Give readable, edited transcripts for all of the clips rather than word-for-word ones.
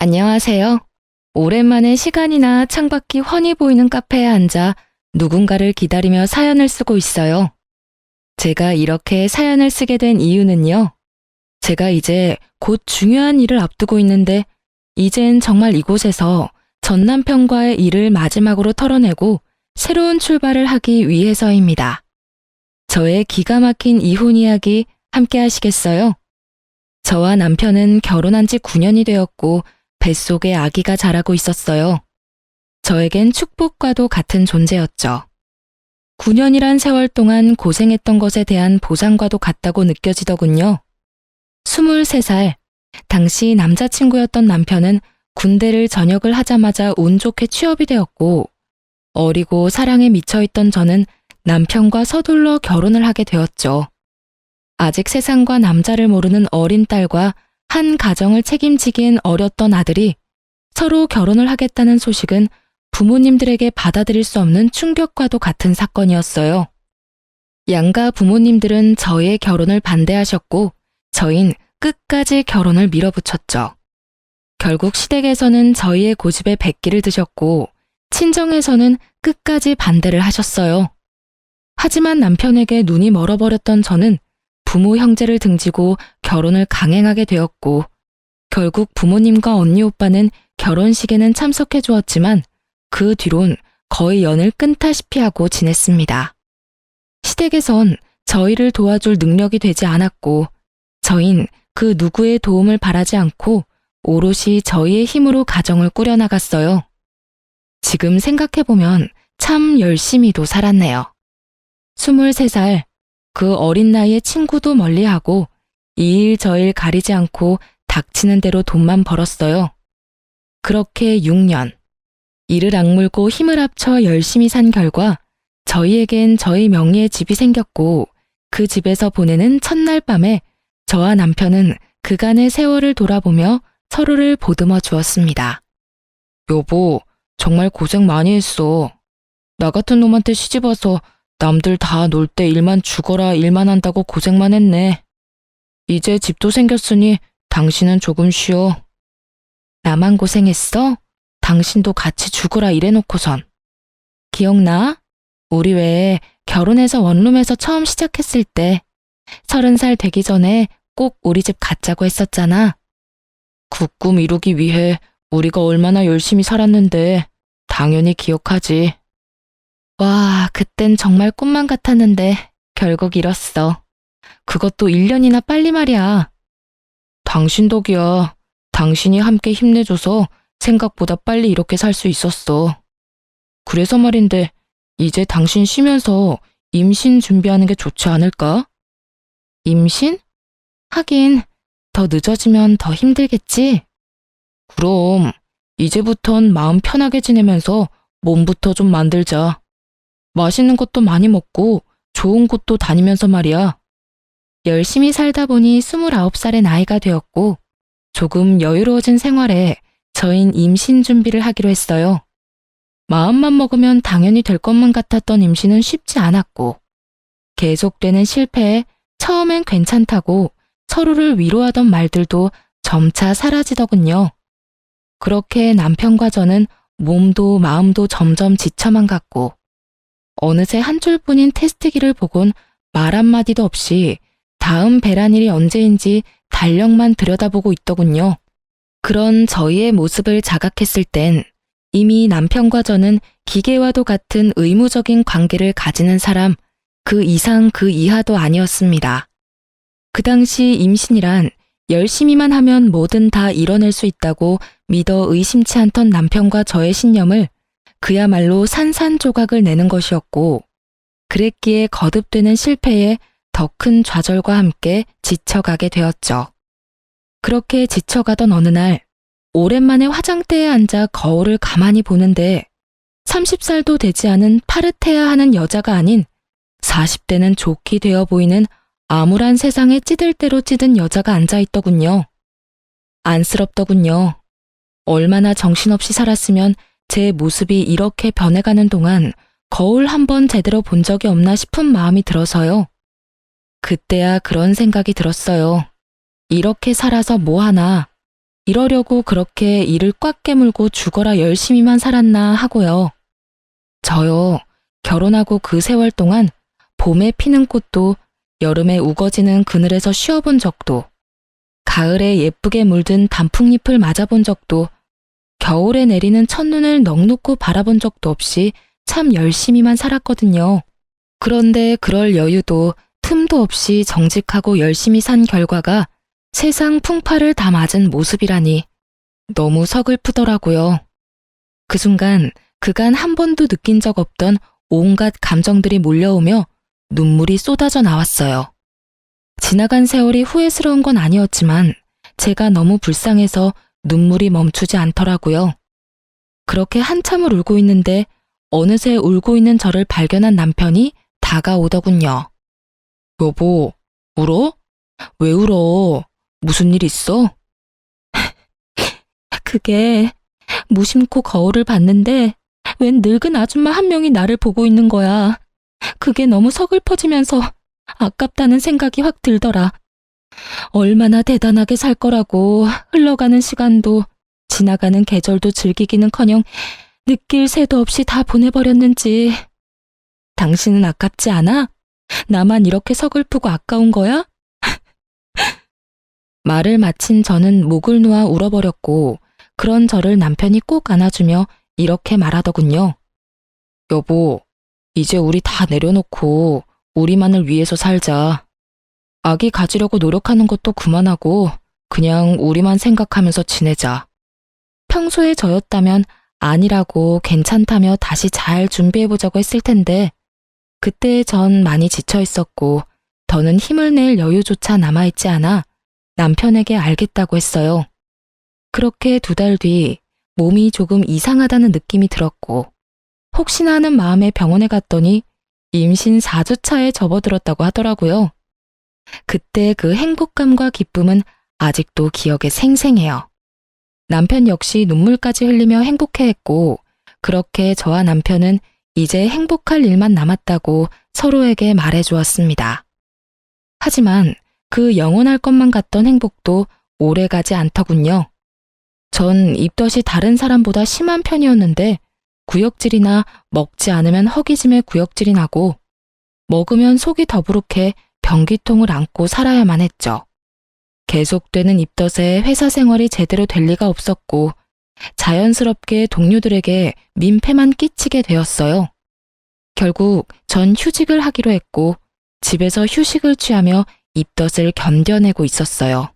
안녕하세요. 오랜만에 시간이나 창밖이 훤히 보이는 카페에 앉아 누군가를 기다리며 사연을 쓰고 있어요. 제가 이렇게 사연을 쓰게 된 이유는요. 제가 이제 곧 중요한 일을 앞두고 있는데 이젠 정말 이곳에서 전 남편과의 일을 마지막으로 털어내고 새로운 출발을 하기 위해서입니다. 저의 기가 막힌 이혼 이야기 함께 하시겠어요? 저와 남편은 결혼한 지 9년이 되었고 뱃속에 아기가 자라고 있었어요. 저에겐 축복과도 같은 존재였죠. 9년이란 세월 동안 고생했던 것에 대한 보상과도 같다고 느껴지더군요. 23살, 당시 남자친구였던 남편은 군대를 전역을 하자마자 운 좋게 취업이 되었고, 어리고 사랑에 미쳐있던 저는 남편과 서둘러 결혼을 하게 되었죠. 아직 세상과 남자를 모르는 어린 딸과 한 가정을 책임지기엔 어렸던 아들이 서로 결혼을 하겠다는 소식은 부모님들에게 받아들일 수 없는 충격과도 같은 사건이었어요. 양가 부모님들은 저희의 결혼을 반대하셨고 저흰 끝까지 결혼을 밀어붙였죠. 결국 시댁에서는 저희의 고집에 백기를 드셨고 친정에서는 끝까지 반대를 하셨어요. 하지만 남편에게 눈이 멀어버렸던 저는 부모 형제를 등지고 결혼을 강행하게 되었고 결국 부모님과 언니 오빠는 결혼식에는 참석해 주었지만 그 뒤론 거의 연을 끊다시피 하고 지냈습니다. 시댁에선 저희를 도와줄 능력이 되지 않았고 저흰 그 누구의 도움을 바라지 않고 오롯이 저희의 힘으로 가정을 꾸려나갔어요. 지금 생각해보면 참 열심히도 살았네요. 23살, 그 어린 나이에 친구도 멀리하고 이 일 저 일 가리지 않고 닥치는 대로 돈만 벌었어요. 그렇게 6년. 이를 악물고 힘을 합쳐 열심히 산 결과 저희에겐 저희 명의의 집이 생겼고 그 집에서 보내는 첫날 밤에 저와 남편은 그간의 세월을 돌아보며 서로를 보듬어 주었습니다. 여보, 정말 고생 많이 했어. 나 같은 놈한테 시집와서 남들 다 놀 때 일만 죽어라 일만 한다고 고생만 했네. 이제 집도 생겼으니 당신은 조금 쉬어. 나만 고생했어? 당신도 같이 죽어라 이래놓고선. 기억나? 우리 왜 결혼해서 원룸에서 처음 시작했을 때 30살 되기 전에 꼭 우리 집 갖자고 했었잖아. 그 꿈 이루기 위해 우리가 얼마나 열심히 살았는데 당연히 기억하지. 와, 그땐 정말 꿈만 같았는데 결국 이뤘어. 그것도 1년이나 빨리 말이야. 당신 덕이야. 당신이 함께 힘내줘서 생각보다 빨리 이렇게 살 수 있었어. 그래서 말인데 이제 당신 쉬면서 임신 준비하는 게 좋지 않을까? 임신? 하긴 더 늦어지면 더 힘들겠지? 그럼 이제부턴 마음 편하게 지내면서 몸부터 좀 만들자. 맛있는 것도 많이 먹고 좋은 곳도 다니면서 말이야. 열심히 살다 보니 29살의 나이가 되었고 조금 여유로워진 생활에 저흰 임신 준비를 하기로 했어요. 마음만 먹으면 당연히 될 것만 같았던 임신은 쉽지 않았고 계속되는 실패에 처음엔 괜찮다고 서로를 위로하던 말들도 점차 사라지더군요. 그렇게 남편과 저는 몸도 마음도 점점 지쳐만 갔고 어느새 한 줄뿐인 테스트기를 보곤 말 한마디도 없이 다음 배란일이 언제인지 달력만 들여다보고 있더군요. 그런 저희의 모습을 자각했을 땐 이미 남편과 저는 기계와도 같은 의무적인 관계를 가지는 사람 그 이상 그 이하도 아니었습니다. 그 당시 임신이란 열심히만 하면 뭐든 다 이뤄낼 수 있다고 믿어 의심치 않던 남편과 저의 신념을 그야말로 산산조각을 내는 것이었고 그랬기에 거듭되는 실패에 더 큰 좌절과 함께 지쳐가게 되었죠. 그렇게 지쳐가던 어느 날 오랜만에 화장대에 앉아 거울을 가만히 보는데 30살도 되지 않은 파릇해야 하는 여자가 아닌 40대는 좋게 되어 보이는 암울한 세상에 찌들 대로 찌든 여자가 앉아있더군요. 안쓰럽더군요. 얼마나 정신없이 살았으면 제 모습이 이렇게 변해가는 동안 거울 한 번 제대로 본 적이 없나 싶은 마음이 들어서요. 그때야 그런 생각이 들었어요. 이렇게 살아서 뭐하나. 이러려고 그렇게 이를 꽉 깨물고 죽어라 열심히만 살았나 하고요. 저요, 결혼하고 그 세월 동안 봄에 피는 꽃도 여름에 우거지는 그늘에서 쉬어본 적도, 가을에 예쁘게 물든 단풍잎을 맞아본 적도, 겨울에 내리는 첫눈을 넋놓고 바라본 적도 없이 참 열심히만 살았거든요. 그런데 그럴 여유도 틈도 없이 정직하고 열심히 산 결과가 세상 풍파를 다 맞은 모습이라니 너무 서글프더라고요. 그 순간 그간 한 번도 느낀 적 없던 온갖 감정들이 몰려오며 눈물이 쏟아져 나왔어요. 지나간 세월이 후회스러운 건 아니었지만 제가 너무 불쌍해서 눈물이 멈추지 않더라고요. 그렇게 한참을 울고 있는데 어느새 울고 있는 저를 발견한 남편이 다가오더군요. 여보, 울어? 왜 울어? 무슨 일 있어? 그게 무심코 거울을 봤는데 웬 늙은 아줌마 한 명이 나를 보고 있는 거야. 그게 너무 서글퍼지면서 아깝다는 생각이 확 들더라. 얼마나 대단하게 살 거라고 흘러가는 시간도 지나가는 계절도 즐기기는커녕 느낄 새도 없이 다 보내버렸는지. 당신은 아깝지 않아? 나만 이렇게 서글프고 아까운 거야? 말을 마친 저는 목을 놓아 울어버렸고 그런 저를 남편이 꼭 안아주며 이렇게 말하더군요. 여보, 이제 우리 다 내려놓고 우리만을 위해서 살자. 아기 가지려고 노력하는 것도 그만하고 그냥 우리만 생각하면서 지내자. 평소에 저였다면 아니라고 괜찮다며 다시 잘 준비해보자고 했을 텐데 그때 전 많이 지쳐 있었고 더는 힘을 낼 여유조차 남아있지 않아 남편에게 알겠다고 했어요. 그렇게 2달 뒤 몸이 조금 이상하다는 느낌이 들었고 혹시나 하는 마음에 병원에 갔더니 임신 4주차에 접어들었다고 하더라고요. 그때 그 행복감과 기쁨은 아직도 기억에 생생해요. 남편 역시 눈물까지 흘리며 행복해했고 그렇게 저와 남편은 이제 행복할 일만 남았다고 서로에게 말해주었습니다. 하지만 그 영원할 것만 같던 행복도 오래가지 않더군요. 전 입덧이 다른 사람보다 심한 편이었는데 구역질이나 먹지 않으면 허기짐에 구역질이 나고 먹으면 속이 더부룩해 변기통을 안고 살아야만 했죠. 계속되는 입덧에 회사 생활이 제대로 될 리가 없었고 자연스럽게 동료들에게 민폐만 끼치게 되었어요. 결국 전 휴직을 하기로 했고 집에서 휴식을 취하며 입덧을 견뎌내고 있었어요.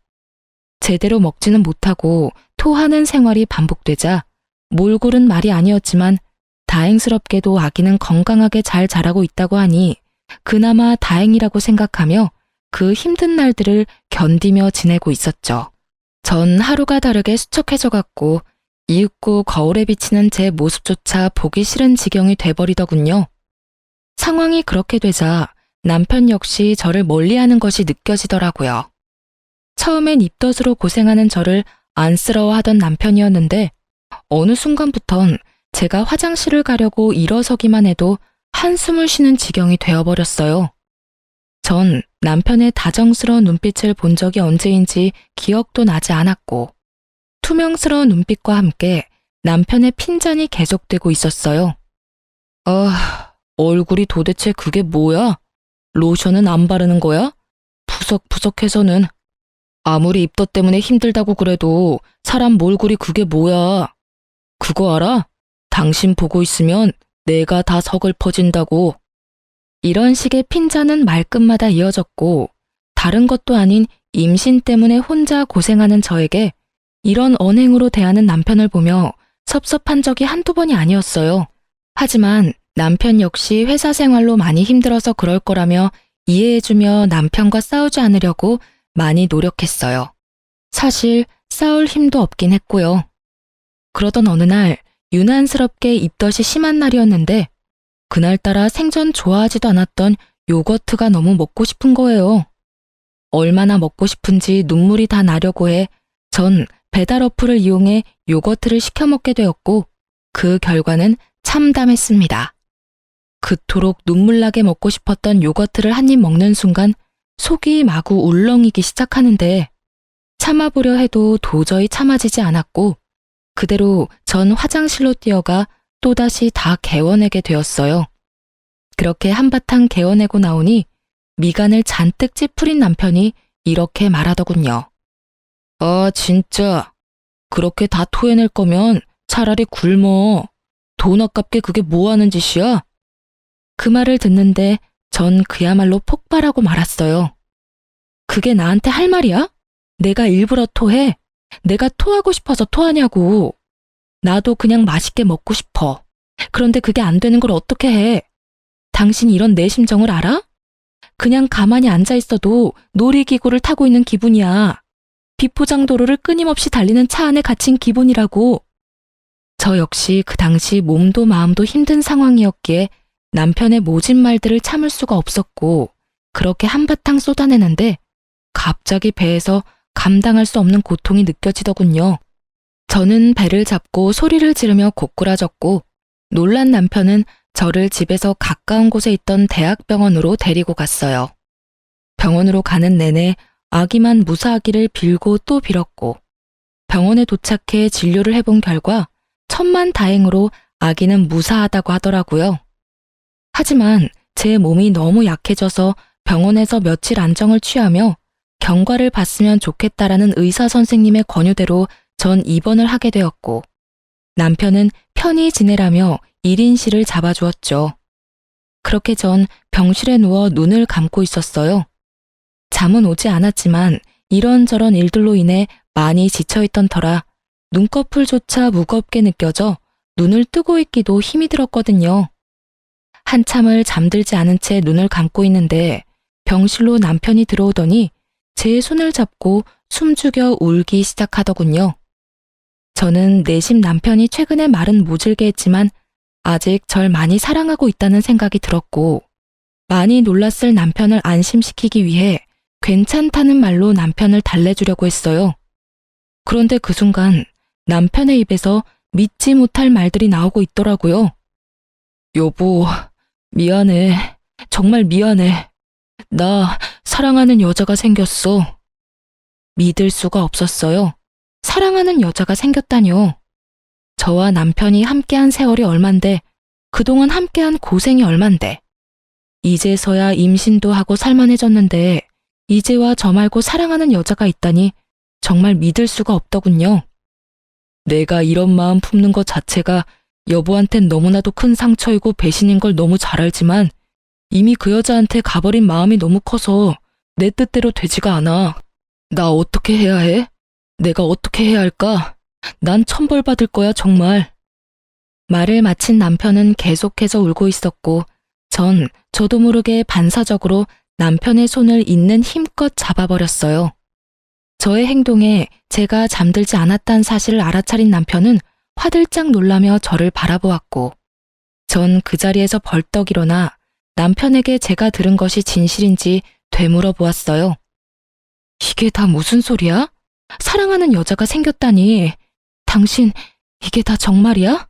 제대로 먹지는 못하고 토하는 생활이 반복되자 몰골은 말이 아니었지만 다행스럽게도 아기는 건강하게 잘 자라고 있다고 하니 그나마 다행이라고 생각하며 그 힘든 날들을 견디며 지내고 있었죠. 전 하루가 다르게 수척해져 갔고 이윽고 거울에 비치는 제 모습조차 보기 싫은 지경이 돼버리더군요. 상황이 그렇게 되자 남편 역시 저를 멀리하는 것이 느껴지더라고요. 처음엔 입덧으로 고생하는 저를 안쓰러워하던 남편이었는데 어느 순간부턴 제가 화장실을 가려고 일어서기만 해도 한숨을 쉬는 지경이 되어버렸어요. 전 남편의 다정스러운 눈빛을 본 적이 언제인지 기억도 나지 않았고 투명스러운 눈빛과 함께 남편의 핀잔이 계속되고 있었어요. 얼굴이 도대체 그게 뭐야? 로션은 안 바르는 거야? 푸석푸석해서는. 아무리 입덧 때문에 힘들다고 그래도 사람 몰골이 그게 뭐야? 그거 알아? 당신 보고 있으면 내가 다 서글퍼진다고. 이런 식의 핀잔은 말끝마다 이어졌고 다른 것도 아닌 임신 때문에 혼자 고생하는 저에게 이런 언행으로 대하는 남편을 보며 섭섭한 적이 한두 번이 아니었어요. 하지만 남편 역시 회사 생활로 많이 힘들어서 그럴 거라며 이해해주며 남편과 싸우지 않으려고 많이 노력했어요. 사실 싸울 힘도 없긴 했고요. 그러던 어느 날 유난스럽게 입덧이 심한 날이었는데 그날따라 생전 좋아하지도 않았던 요거트가 너무 먹고 싶은 거예요. 얼마나 먹고 싶은지 눈물이 다 나려고 해 전 배달 어플을 이용해 요거트를 시켜 먹게 되었고 그 결과는 참담했습니다. 그토록 눈물나게 먹고 싶었던 요거트를 한 입 먹는 순간 속이 마구 울렁이기 시작하는데 참아보려 해도 도저히 참아지지 않았고 그대로 전 화장실로 뛰어가 또다시 다 개워내게 되었어요. 그렇게 한바탕 개워내고 나오니 미간을 잔뜩 찌푸린 남편이 이렇게 말하더군요. 아, 진짜. 그렇게 다 토해낼 거면 차라리 굶어. 돈 아깝게 그게 뭐 하는 짓이야? 그 말을 듣는데 전 그야말로 폭발하고 말았어요. 그게 나한테 할 말이야? 내가 일부러 토해? 내가 토하고 싶어서 토하냐고. 나도 그냥 맛있게 먹고 싶어. 그런데 그게 안 되는 걸 어떻게 해? 당신 이런 내 심정을 알아? 그냥 가만히 앉아 있어도 놀이기구를 타고 있는 기분이야. 비포장도로를 끊임없이 달리는 차 안에 갇힌 기분이라고. 저 역시 그 당시 몸도 마음도 힘든 상황이었기에 남편의 모진 말들을 참을 수가 없었고 그렇게 한바탕 쏟아내는데 갑자기 배에서 감당할 수 없는 고통이 느껴지더군요. 저는 배를 잡고 소리를 지르며 고꾸라졌고 놀란 남편은 저를 집에서 가까운 곳에 있던 대학병원으로 데리고 갔어요. 병원으로 가는 내내 아기만 무사하기를 빌고 또 빌었고 병원에 도착해 진료를 해본 결과 천만다행으로 아기는 무사하다고 하더라고요. 하지만 제 몸이 너무 약해져서 병원에서 며칠 안정을 취하며 경과를 봤으면 좋겠다라는 의사 선생님의 권유대로 전 입원을 하게 되었고 남편은 편히 지내라며 1인실을 잡아주었죠. 그렇게 전 병실에 누워 눈을 감고 있었어요. 잠은 오지 않았지만 이런저런 일들로 인해 많이 지쳐있던 터라 눈꺼풀조차 무겁게 느껴져 눈을 뜨고 있기도 힘이 들었거든요. 한참을 잠들지 않은 채 눈을 감고 있는데 병실로 남편이 들어오더니 제 손을 잡고 숨죽여 울기 시작하더군요. 저는 내심 남편이 최근에 말은 모질게 했지만 아직 절 많이 사랑하고 있다는 생각이 들었고 많이 놀랐을 남편을 안심시키기 위해 괜찮다는 말로 남편을 달래주려고 했어요. 그런데 그 순간 남편의 입에서 믿지 못할 말들이 나오고 있더라고요. 여보, 미안해. 정말 미안해. 나 사랑하는 여자가 생겼어. 믿을 수가 없었어요. 사랑하는 여자가 생겼다뇨. 저와 남편이 함께한 세월이 얼만데 그동안 함께한 고생이 얼만데 이제서야 임신도 하고 살만해졌는데 이제와 저 말고 사랑하는 여자가 있다니 정말 믿을 수가 없더군요. 내가 이런 마음 품는 것 자체가 여보한텐 너무나도 큰 상처이고 배신인 걸 너무 잘 알지만 이미 그 여자한테 가버린 마음이 너무 커서 내 뜻대로 되지가 않아. 나 어떻게 해야 해? 내가 어떻게 해야 할까? 난 천벌 받을 거야, 정말. 말을 마친 남편은 계속해서 울고 있었고 전 저도 모르게 반사적으로 남편의 손을 있는 힘껏 잡아버렸어요. 저의 행동에 제가 잠들지 않았다는 사실을 알아차린 남편은 화들짝 놀라며 저를 바라보았고 전 그 자리에서 벌떡 일어나 남편에게 제가 들은 것이 진실인지 되물어 보았어요. 이게 다 무슨 소리야? 사랑하는 여자가 생겼다니. 당신, 이게 다 정말이야?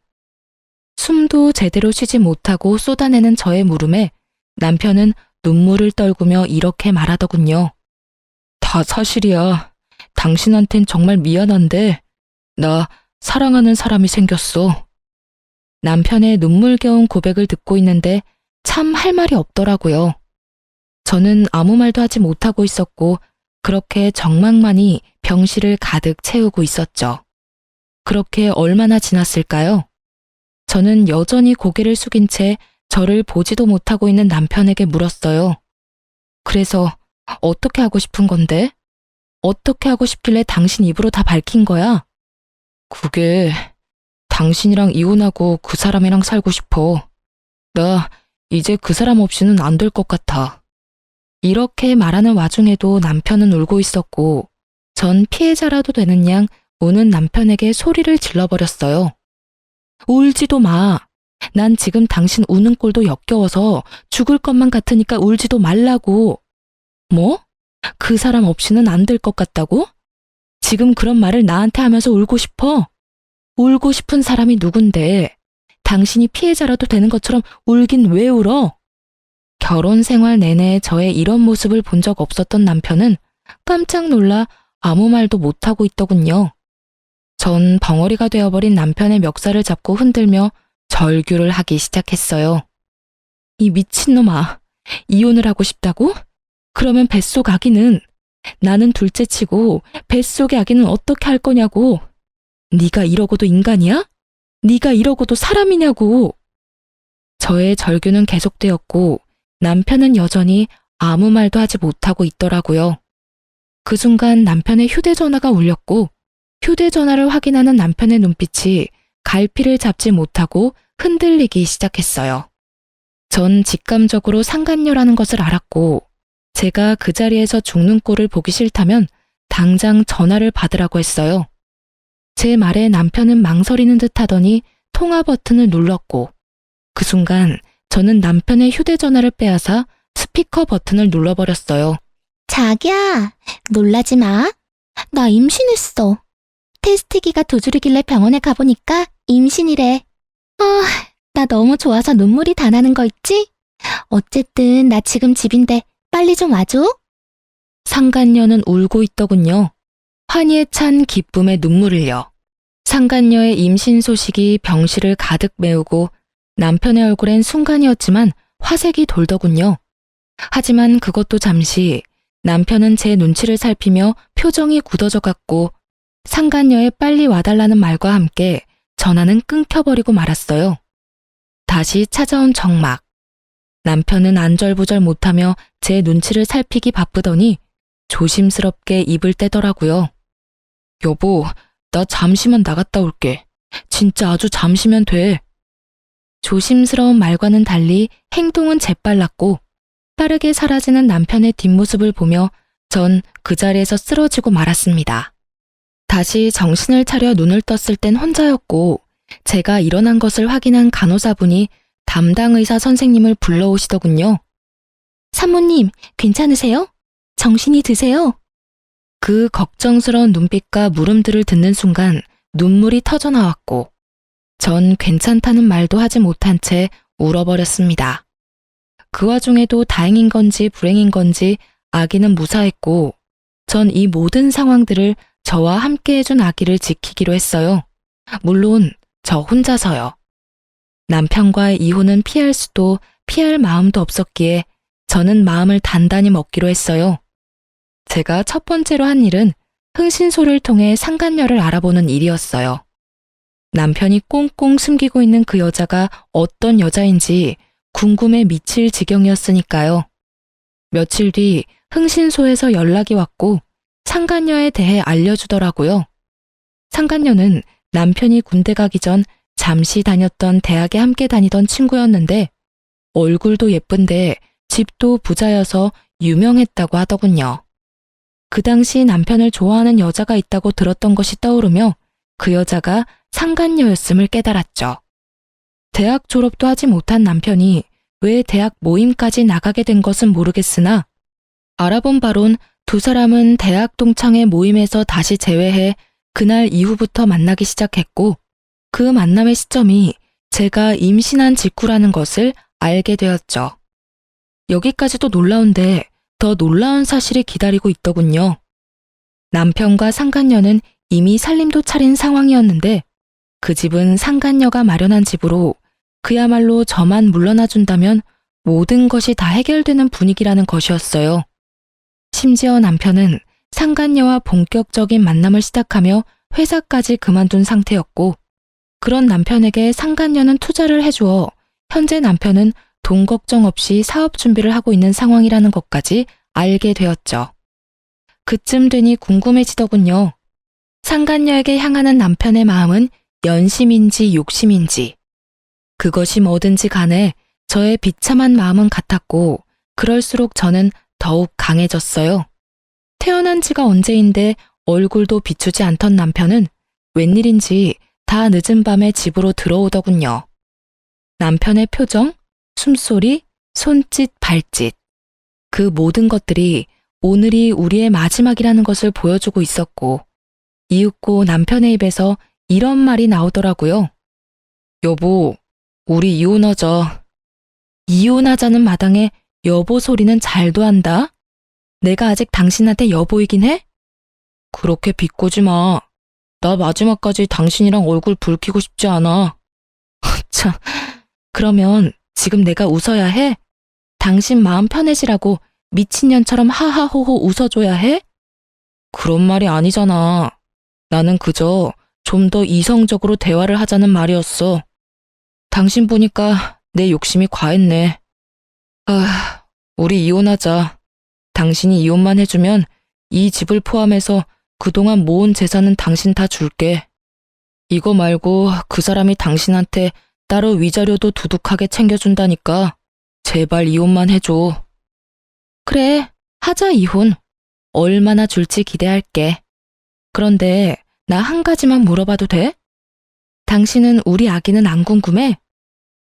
숨도 제대로 쉬지 못하고 쏟아내는 저의 물음에 남편은 눈물을 떨구며 이렇게 말하더군요. 다 사실이야. 당신한텐 정말 미안한데 나 사랑하는 사람이 생겼어. 남편의 눈물겨운 고백을 듣고 있는데 참 할 말이 없더라고요. 저는 아무 말도 하지 못하고 있었고 그렇게 정막만이 병실을 가득 채우고 있었죠. 그렇게 얼마나 지났을까요? 저는 여전히 고개를 숙인 채 저를 보지도 못하고 있는 남편에게 물었어요. 그래서 어떻게 하고 싶은 건데? 어떻게 하고 싶길래 당신 입으로 다 밝힌 거야? 그게 당신이랑 이혼하고 그 사람이랑 살고 싶어. 나 이제 그 사람 없이는 안 될 것 같아. 이렇게 말하는 와중에도 남편은 울고 있었고 전 피해자라도 되는 양 우는 남편에게 소리를 질러버렸어요. 울지도 마. 난 지금 당신 우는 꼴도 역겨워서 죽을 것만 같으니까 울지도 말라고. 뭐? 그 사람 없이는 안 될 것 같다고? 지금 그런 말을 나한테 하면서 울고 싶어? 울고 싶은 사람이 누군데? 당신이 피해자라도 되는 것처럼 울긴 왜 울어? 결혼 생활 내내 저의 이런 모습을 본 적 없었던 남편은 깜짝 놀라 아무 말도 못하고 있더군요. 전 벙어리가 되어버린 남편의 멱살을 잡고 흔들며 절규를 하기 시작했어요. 이 미친놈아, 이혼을 하고 싶다고? 그러면 뱃속 아기는? 나는 둘째치고 뱃속의 아기는 어떻게 할 거냐고. 네가 이러고도 인간이야? 네가 이러고도 사람이냐고. 저의 절규는 계속되었고 남편은 여전히 아무 말도 하지 못하고 있더라고요. 그 순간 남편의 휴대전화가 울렸고 휴대전화를 확인하는 남편의 눈빛이 갈피를 잡지 못하고 흔들리기 시작했어요. 전 직감적으로 상간녀라는 것을 알았고 제가 그 자리에서 죽는 꼴을 보기 싫다면 당장 전화를 받으라고 했어요. 제 말에 남편은 망설이는 듯 하더니 통화 버튼을 눌렀고 그 순간 저는 남편의 휴대전화를 빼앗아 스피커 버튼을 눌러버렸어요. 자기야, 놀라지 마. 나 임신했어. 테스트기가 두드리길래 병원에 가보니까 임신이래. 나 너무 좋아서 눈물이 다 나는 거 있지? 어쨌든 나 지금 집인데 빨리 좀 와줘. 상간녀는 울고 있더군요. 환희에 찬 기쁨의 눈물을요. 상간녀의 임신 소식이 병실을 가득 메우고 남편의 얼굴엔 순간이었지만 화색이 돌더군요. 하지만 그것도 잠시 남편은 제 눈치를 살피며 표정이 굳어져 갔고 상간녀의 빨리 와달라는 말과 함께 전화는 끊겨버리고 말았어요. 다시 찾아온 정막. 남편은 안절부절 못하며 제 눈치를 살피기 바쁘더니 조심스럽게 입을 떼더라고요. 여보, 나 잠시만 나갔다 올게. 진짜 아주 잠시면 돼. 조심스러운 말과는 달리 행동은 재빨랐고 빠르게 사라지는 남편의 뒷모습을 보며 전 그 자리에서 쓰러지고 말았습니다. 다시 정신을 차려 눈을 떴을 땐 혼자였고 제가 일어난 것을 확인한 간호사분이 담당 의사 선생님을 불러오시더군요. 산모님, 괜찮으세요? 정신이 드세요? 그 걱정스러운 눈빛과 물음들을 듣는 순간 눈물이 터져 나왔고 전 괜찮다는 말도 하지 못한 채 울어버렸습니다. 그 와중에도 다행인 건지 불행인 건지 아기는 무사했고 전 이 모든 상황들을 저와 함께 해준 아기를 지키기로 했어요. 물론 저 혼자서요. 남편과의 이혼은 피할 수도 피할 마음도 없었기에 저는 마음을 단단히 먹기로 했어요. 제가 첫 번째로 한 일은 흥신소를 통해 상간녀를 알아보는 일이었어요. 남편이 꽁꽁 숨기고 있는 그 여자가 어떤 여자인지 궁금해 미칠 지경이었으니까요. 며칠 뒤 흥신소에서 연락이 왔고 상간녀에 대해 알려주더라고요. 상간녀는 남편이 군대 가기 전 잠시 다녔던 대학에 함께 다니던 친구였는데 얼굴도 예쁜데 집도 부자여서 유명했다고 하더군요. 그 당시 남편을 좋아하는 여자가 있다고 들었던 것이 떠오르며 그 여자가 상간녀였음을 깨달았죠. 대학 졸업도 하지 못한 남편이 왜 대학 모임까지 나가게 된 것은 모르겠으나 알아본 바론 두 사람은 대학 동창회 모임에서 다시 재회해 그날 이후부터 만나기 시작했고 그 만남의 시점이 제가 임신한 직후라는 것을 알게 되었죠. 여기까지도 놀라운데 더 놀라운 사실이 기다리고 있더군요. 남편과 상간녀는 이미 살림도 차린 상황이었는데 그 집은 상간녀가 마련한 집으로 그야말로 저만 물러나 준다면 모든 것이 다 해결되는 분위기라는 것이었어요. 심지어 남편은 상간녀와 본격적인 만남을 시작하며 회사까지 그만둔 상태였고 그런 남편에게 상간녀는 투자를 해주어 현재 남편은 돈 걱정 없이 사업 준비를 하고 있는 상황이라는 것까지 알게 되었죠. 그쯤 되니 궁금해지더군요. 상간녀에게 향하는 남편의 마음은 연심인지 욕심인지. 그것이 뭐든지 간에 저의 비참한 마음은 같았고 그럴수록 저는 더욱 강해졌어요. 태어난 지가 언제인데 얼굴도 비추지 않던 남편은 웬일인지 다 늦은 밤에 집으로 들어오더군요. 남편의 표정, 숨소리, 손짓, 발짓. 그 모든 것들이 오늘이 우리의 마지막이라는 것을 보여주고 있었고 이윽고 남편의 입에서 이런 말이 나오더라고요. 여보, 우리 이혼하자. 이혼하자는 마당에 여보 소리는 잘도 한다. 내가 아직 당신한테 여보이긴 해? 그렇게 비꼬지 마. 나 마지막까지 당신이랑 얼굴 붉히고 싶지 않아. 참, 그러면 지금 내가 웃어야 해? 당신 마음 편해지라고 미친년처럼 하하호호 웃어줘야 해? 그런 말이 아니잖아. 나는 그저 좀 더 이성적으로 대화를 하자는 말이었어. 당신 보니까 내 욕심이 과했네. 아, 우리 이혼하자. 당신이 이혼만 해주면 이 집을 포함해서 그동안 모은 재산은 당신 다 줄게. 이거 말고 그 사람이 당신한테 따로 위자료도 두둑하게 챙겨준다니까. 제발 이혼만 해줘. 그래, 하자 이혼. 얼마나 줄지 기대할게. 그런데 나 한 가지만 물어봐도 돼? 당신은 우리 아기는 안 궁금해?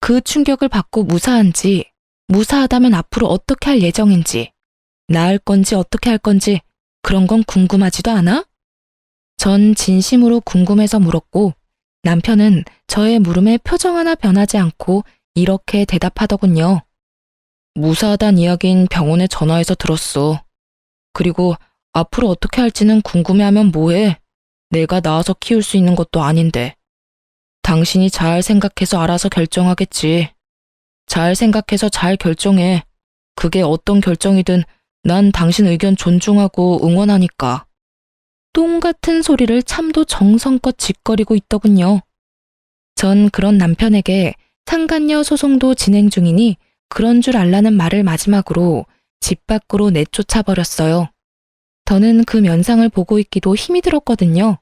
그 충격을 받고 무사한지, 무사하다면 앞으로 어떻게 할 예정인지, 낳을 건지 어떻게 할 건지 그런 건 궁금하지도 않아? 전 진심으로 궁금해서 물었고 남편은 저의 물음에 표정 하나 변하지 않고 이렇게 대답하더군요. 무사하단 이야긴 병원에 전화해서 들었어. 그리고 앞으로 어떻게 할지는 궁금해하면 뭐해? 내가 낳아서 키울 수 있는 것도 아닌데. 당신이 잘 생각해서 알아서 결정하겠지. 잘 생각해서 잘 결정해. 그게 어떤 결정이든 난 당신 의견 존중하고 응원하니까. 똥 같은 소리를 참도 정성껏 짓거리고 있더군요. 전 그런 남편에게 상간녀 소송도 진행 중이니 그런 줄 알라는 말을 마지막으로 집 밖으로 내쫓아 버렸어요. 더는 그 면상을 보고 있기도 힘이 들었거든요.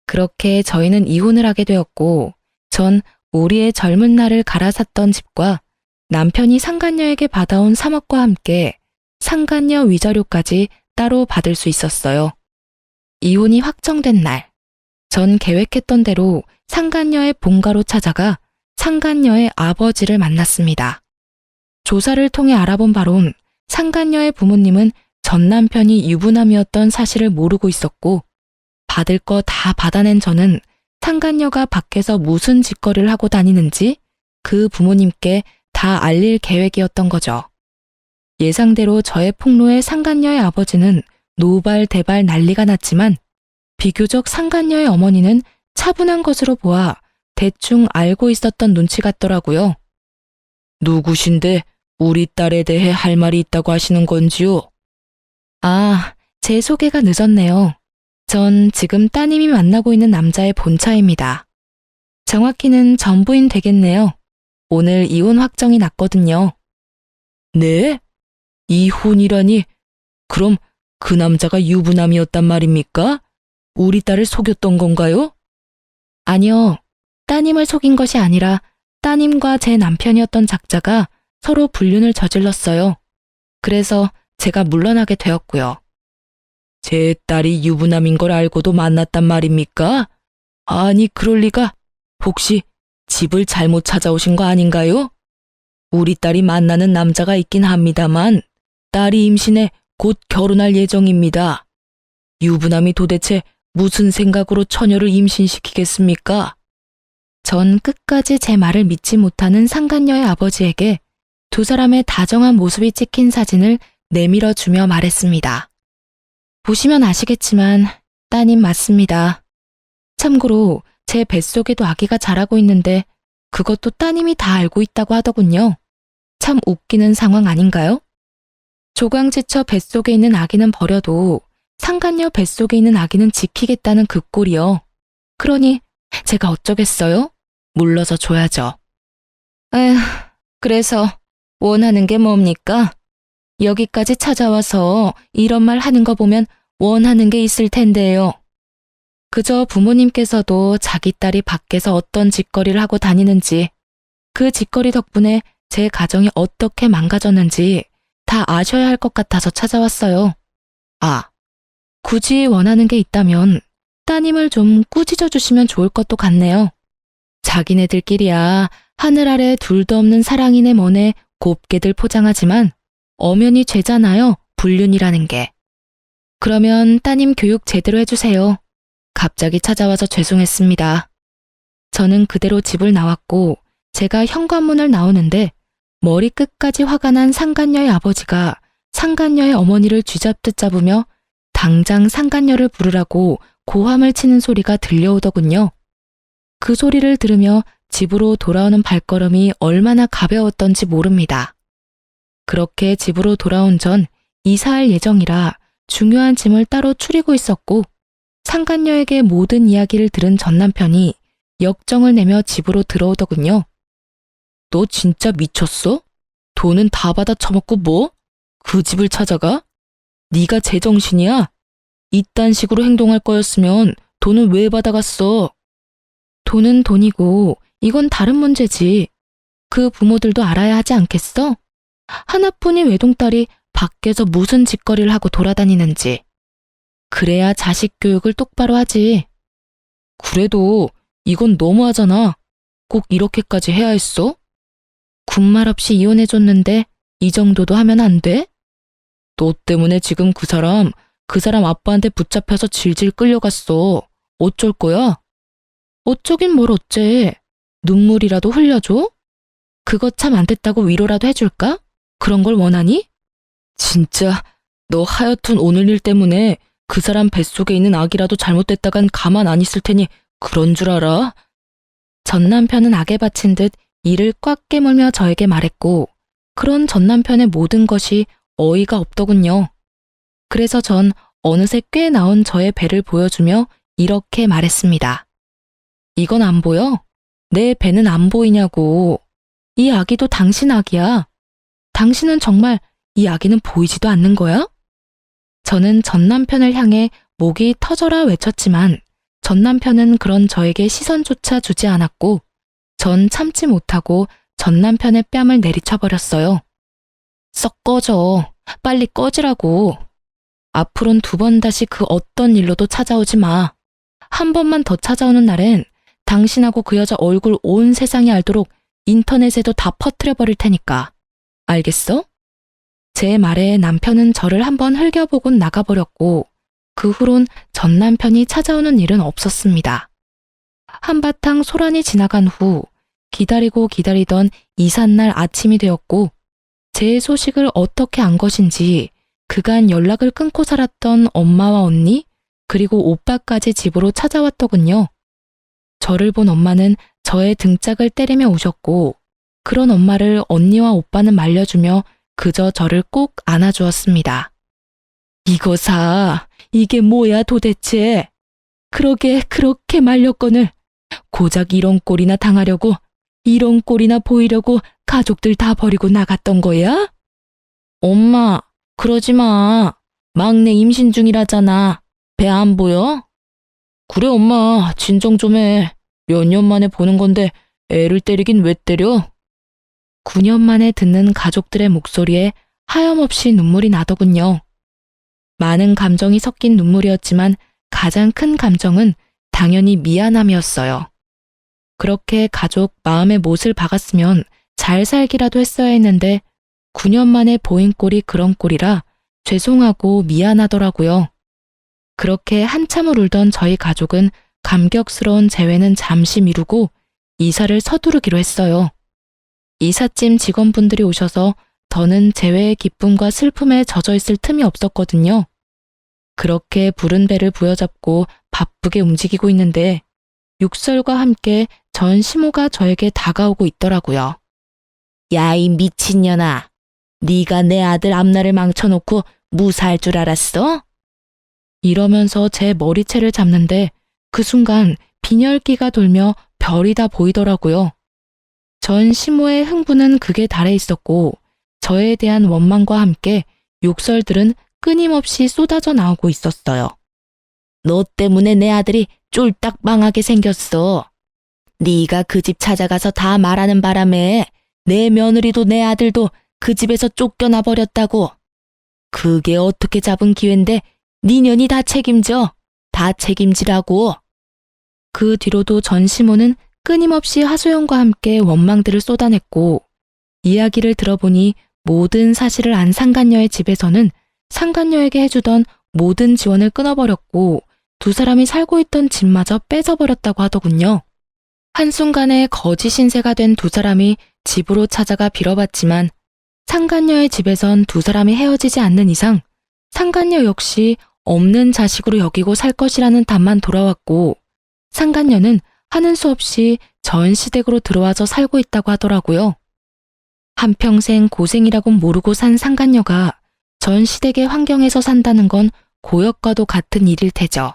그렇게 저희는 이혼을 하게 되었고 전 우리의 젊은 날을 갈아샀던 집과 남편이 상간녀에게 받아온 3억과 함께 상간녀 위자료까지 따로 받을 수 있었어요. 이혼이 확정된 날, 전 계획했던 대로 상간녀의 본가로 찾아가 상간녀의 아버지를 만났습니다. 조사를 통해 알아본 바론 상간녀의 부모님은 전 남편이 유부남이었던 사실을 모르고 있었고 받을 거 다 받아낸 저는 상간녀가 밖에서 무슨 짓거리를 하고 다니는지 그 부모님께 다 알릴 계획이었던 거죠. 예상대로 저의 폭로에 상간녀의 아버지는 노발대발 난리가 났지만 비교적 상간녀의 어머니는 차분한 것으로 보아 대충 알고 있었던 눈치 같더라고요. 누구신데 우리 딸에 대해 할 말이 있다고 하시는 건지요? 아, 제 소개가 늦었네요. 전 지금 따님이 만나고 있는 남자의 본처입니다. 정확히는 전부인 되겠네요. 오늘 이혼 확정이 났거든요. 네? 이혼이라니? 그럼 그 남자가 유부남이었단 말입니까? 우리 딸을 속였던 건가요? 아니요. 따님을 속인 것이 아니라 따님과 제 남편이었던 작자가 서로 불륜을 저질렀어요. 그래서 제가 물러나게 되었고요. 제 딸이 유부남인 걸 알고도 만났단 말입니까? 아니, 그럴 리가. 혹시 집을 잘못 찾아오신 거 아닌가요? 우리 딸이 만나는 남자가 있긴 합니다만 딸이 임신해 곧 결혼할 예정입니다. 유부남이 도대체 무슨 생각으로 처녀를 임신시키겠습니까? 전 끝까지 제 말을 믿지 못하는 상간녀의 아버지에게 두 사람의 다정한 모습이 찍힌 사진을 내밀어 주며 말했습니다. 보시면 아시겠지만 따님 맞습니다. 참고로 제 뱃속에도 아기가 자라고 있는데 그것도 따님이 다 알고 있다고 하더군요. 참 웃기는 상황 아닌가요? 조광지처 뱃속에 있는 아기는 버려도 상간녀 뱃속에 있는 아기는 지키겠다는 그 꼴이요. 그러니 제가 어쩌겠어요? 물러서 줘야죠. 에휴, 그래서 원하는 게 뭡니까? 여기까지 찾아와서 이런 말 하는 거 보면 원하는 게 있을 텐데요. 그저 부모님께서도 자기 딸이 밖에서 어떤 짓거리를 하고 다니는지, 그 짓거리 덕분에 제 가정이 어떻게 망가졌는지 다 아셔야 할 것 같아서 찾아왔어요. 아, 굳이 원하는 게 있다면 따님을 좀 꾸짖어 주시면 좋을 것도 같네요. 자기네들끼리야 하늘 아래 둘도 없는 사랑이네 뭐네 곱게들 포장하지만 엄연히 죄잖아요, 불륜이라는 게. 그러면 따님 교육 제대로 해주세요. 갑자기 찾아와서 죄송했습니다. 저는 그대로 집을 나왔고 제가 현관문을 나오는데 머리끝까지 화가 난 상간녀의 아버지가 상간녀의 어머니를 쥐잡듯 잡으며 당장 상간녀를 부르라고 고함을 치는 소리가 들려오더군요. 그 소리를 들으며 집으로 돌아오는 발걸음이 얼마나 가벼웠던지 모릅니다. 그렇게 집으로 돌아온 전 이사할 예정이라 중요한 짐을 따로 추리고 있었고 상간녀에게 모든 이야기를 들은 전 남편이 역정을 내며 집으로 들어오더군요. 너 진짜 미쳤어? 돈은 다 받아 처먹고 뭐? 그 집을 찾아가? 네가 제정신이야? 이딴 식으로 행동할 거였으면 돈은 왜 받아갔어? 돈은 돈이고 이건 다른 문제지. 그 부모들도 알아야 하지 않겠어? 하나뿐인 외동딸이 밖에서 무슨 짓거리를 하고 돌아다니는지. 그래야 자식 교육을 똑바로 하지. 그래도 이건 너무하잖아. 꼭 이렇게까지 해야 했어? 군말 없이 이혼해줬는데 이 정도도 하면 안 돼? 너 때문에 지금 그 사람 아빠한테 붙잡혀서 질질 끌려갔어. 어쩔 거야? 어쩌긴 뭘 어째. 눈물이라도 흘려줘? 그거 참 안 됐다고 위로라도 해줄까? 그런 걸 원하니? 진짜 너 하여튼 오늘 일 때문에 그 사람 뱃속에 있는 아기라도 잘못됐다간 가만 안 있을 테니 그런 줄 알아? 전 남편은 악에 바친 듯 이를 꽉 깨물며 저에게 말했고 그런 전 남편의 모든 것이 어이가 없더군요. 그래서 전 어느새 꽤 나온 저의 배를 보여주며 이렇게 말했습니다. 이건 안 보여? 내 배는 안 보이냐고. 이 아기도 당신 아기야. 당신은 정말 이 아기는 보이지도 않는 거야? 저는 전 남편을 향해 목이 터져라 외쳤지만 전 남편은 그런 저에게 시선조차 주지 않았고 전 참지 못하고 전 남편의 뺨을 내리쳐버렸어요. 썩 꺼져. 빨리 꺼지라고. 앞으론 2번 다시 그 어떤 일로도 찾아오지 마. 한 번만 더 찾아오는 날엔 당신하고 그 여자 얼굴 온 세상이 알도록 인터넷에도 다 퍼뜨려버릴 테니까. 알겠어? 제 말에 남편은 저를 한번 흘겨보곤 나가버렸고 그 후론 전 남편이 찾아오는 일은 없었습니다. 한바탕 소란이 지나간 후 기다리고 기다리던 이삿날 아침이 되었고 제 소식을 어떻게 안 것인지 그간 연락을 끊고 살았던 엄마와 언니 그리고 오빠까지 집으로 찾아왔더군요. 저를 본 엄마는 저의 등짝을 때리며 우셨고 그런 엄마를 언니와 오빠는 말려주며 그저 저를 꼭 안아주었습니다. 이거 사, 이게 뭐야 도대체. 그러게 그렇게 말렸거늘. 고작 이런 꼴이나 당하려고, 이런 꼴이나 보이려고 가족들 다 버리고 나갔던 거야? 엄마, 그러지 마. 막내 임신 중이라잖아. 배 안 보여? 그래 엄마, 진정 좀 해. 몇 년 만에 보는 건데 애를 때리긴 왜 때려? 9년 만에 듣는 가족들의 목소리에 하염없이 눈물이 나더군요. 많은 감정이 섞인 눈물이었지만 가장 큰 감정은 당연히 미안함이었어요. 그렇게 가족 마음의 못을 박았으면 잘 살기라도 했어야 했는데 9년 만에 보인 꼴이 그런 꼴이라 죄송하고 미안하더라고요. 그렇게 한참을 울던 저희 가족은 감격스러운 재회는 잠시 미루고 이사를 서두르기로 했어요. 이삿짐 직원분들이 오셔서 더는 재회의 기쁨과 슬픔에 젖어 있을 틈이 없었거든요. 그렇게 부른 배를 부여잡고 바쁘게 움직이고 있는데 육설과 함께 전 시모가 저에게 다가오고 있더라고요. 야, 이 미친년아. 네가 내 아들 앞날을 망쳐놓고 무사할 줄 알았어? 이러면서 제 머리채를 잡는데 그 순간 빈혈기가 돌며 별이 다 보이더라고요. 전 시모의 흥분은 극에 달해 있었고 저에 대한 원망과 함께 욕설들은 끊임없이 쏟아져 나오고 있었어요. 너 때문에 내 아들이 쫄딱 망하게 생겼어. 네가 그 집 찾아가서 다 말하는 바람에 내 며느리도 내 아들도 그 집에서 쫓겨나 버렸다고. 그게 어떻게 잡은 기회인데 네 년이 다 책임져. 다 책임지라고. 그 뒤로도 전 시모는 끊임없이 하소연과 함께 원망들을 쏟아냈고 이야기를 들어보니 모든 사실을 안 상간녀의 집에서는 상간녀에게 해주던 모든 지원을 끊어버렸고 두 사람이 살고 있던 집마저 뺏어버렸다고 하더군요. 한순간에 거지 신세가 된 두 사람이 집으로 찾아가 빌어봤지만 상간녀의 집에선 두 사람이 헤어지지 않는 이상 상간녀 역시 없는 자식으로 여기고 살 것이라는 답만 돌아왔고 상간녀는 하는 수 없이 전시댁으로 들어와서 살고 있다고 하더라고요. 한평생 고생이라곤 모르고 산 상간녀가 전시댁의 환경에서 산다는 건 고역과도 같은 일일 테죠.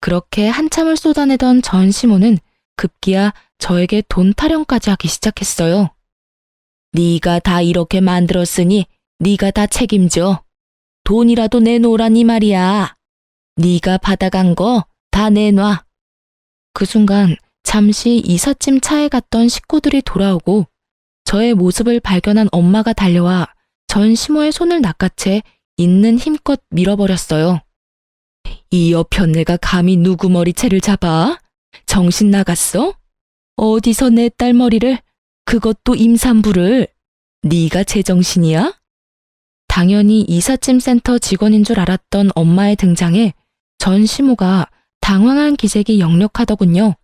그렇게 한참을 쏟아내던 전시모는 급기야 저에게 돈 타령까지 하기 시작했어요. 네가 다 이렇게 만들었으니 네가 다 책임져. 돈이라도 내놓으라니 말이야. 네가 받아간 거 다 내놔. 그 순간 잠시 이삿짐 차에 갔던 식구들이 돌아오고 저의 모습을 발견한 엄마가 달려와 전시모의 손을 낚아채 있는 힘껏 밀어버렸어요. 이 여편네가 감히 누구 머리채를 잡아? 정신 나갔어? 어디서 내 딸 머리를, 그것도 임산부를, 네가 제정신이야? 당연히 이삿짐 센터 직원인 줄 알았던 엄마의 등장에 전시모가 당황한 기색이 역력하더군요.